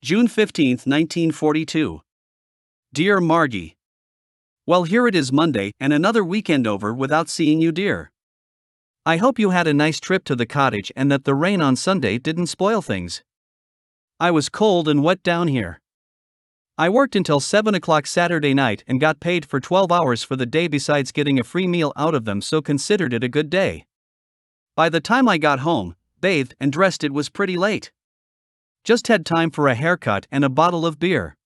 June 15, 1942. Dear Margie. Well, here it is Monday and another weekend over without seeing you, dear. I hope you had a nice trip to the cottage and that the rain on Sunday didn't spoil things. I was cold and wet down here. I worked until 7 o'clock Saturday night and got paid for 12 hours for the day besides getting a free meal out of them, so considered it a good day. By the time I got home, bathed and dressed, it was pretty late. Just had time for a haircut and a bottle of beer.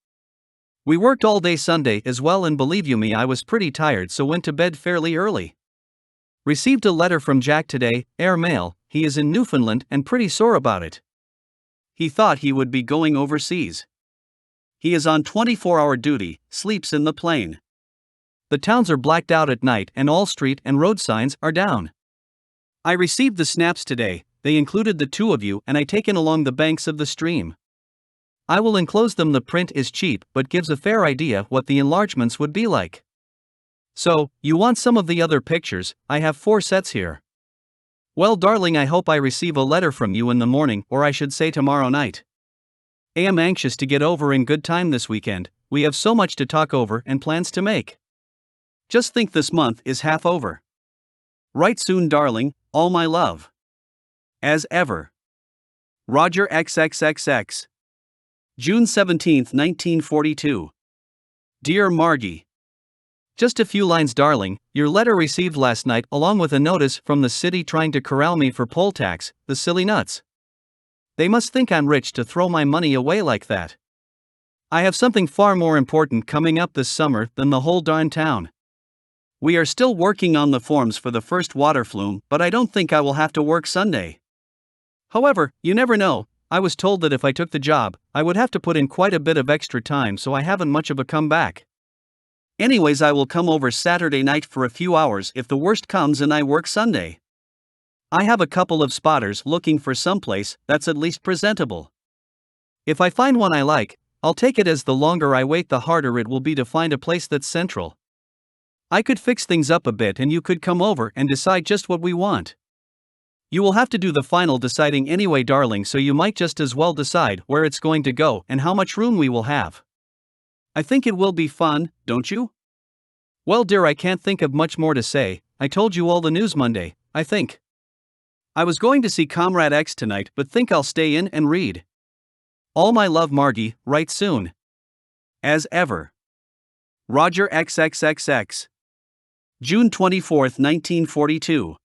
We worked all day Sunday as well, and believe you me, I was pretty tired, so went to bed fairly early. Received a letter from Jack today, air mail. He is in Newfoundland and pretty sore about it. He thought he would be going overseas. He is on 24-hour duty, sleeps in the plane. The towns are blacked out at night and all street and road signs are down. I received the snaps today. They included the two of you and I taken along the banks of the stream. I will enclose them. The print is cheap but gives a fair idea what the enlargements would be like. So, you want some of the other pictures? I have 4 sets here. Well, darling, I hope I receive a letter from you in the morning, or I should say tomorrow night. I am anxious to get over in good time this weekend. We have so much to talk over and plans to make. Just think, this month is half over. Write soon, darling, all my love. As ever. Roger XXXX. June 17, 1942. Dear Margie. Just a few lines, darling. Your letter received last night along with a notice from the city trying to corral me for poll tax, the silly nuts. They must think I'm rich to throw my money away like that. I have something far more important coming up this summer than the whole darn town. We are still working on the forms for the first water flume, but I don't think I will have to work Sunday. However, you never know. I was told that if I took the job, I would have to put in quite a bit of extra time, so I haven't much of a comeback. Anyways, I will come over Saturday night for a few hours if the worst comes and I work Sunday. I have a couple of spotters looking for someplace that's at least presentable. If I find one I like, I'll take it, as the longer I wait the harder it will be to find a place that's central. I could fix things up a bit and you could come over and decide just what we want. You will have to do the final deciding anyway, darling, so you might just as well decide where it's going to go and how much room we will have. I think it will be fun, don't you? Well, dear, I can't think of much more to say. I told you all the news Monday, I think. I was going to see Comrade X tonight, but think I'll stay in and read. All my love, Margie. Write soon. As ever. Roger XXXX. June 24, 1942.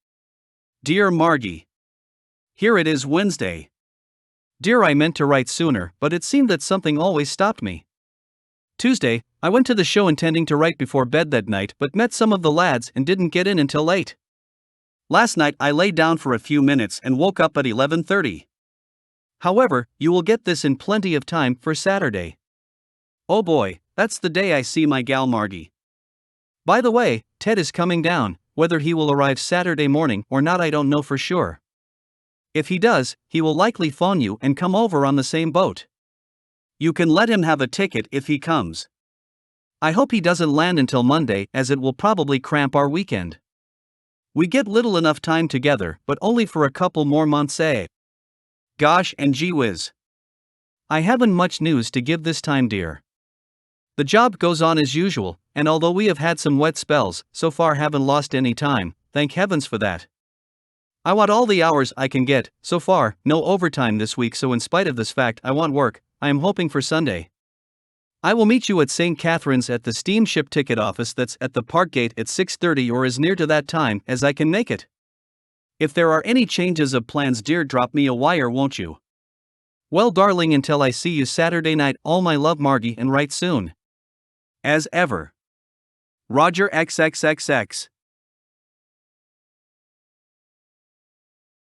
Dear Margie. Here it is Wednesday. Dear, I meant to write sooner, but it seemed that something always stopped me. Tuesday, I went to the show intending to write before bed that night, but met some of the lads and didn't get in until late. Last night I lay down for a few minutes and woke up at 11:30. However, you will get this in plenty of time for Saturday. Oh boy, that's the day I see my gal Margie. By the way, Ted is coming down. Whether he will arrive Saturday morning or not I don't know for sure. If he does, he will likely phone you and come over on the same boat. You can let him have a ticket if he comes. I hope he doesn't land until Monday, as it will probably cramp our weekend. We get little enough time together, but only for a couple more months, eh? Gosh and gee whiz. I haven't much news to give this time, dear. The job goes on as usual, and although we have had some wet spells, so far haven't lost any time, thank heavens for that. I want all the hours I can get. So far, no overtime this week, so in spite of this fact I want work. I am hoping for Sunday. I will meet you at St. Catharines at the steamship ticket office that's at the park gate at 6:30 or as near to that time as I can make it. If there are any changes of plans, dear, drop me a wire, won't you? Well, darling, until I see you Saturday night, all my love, Margie, and write soon. As ever. Roger XXXX.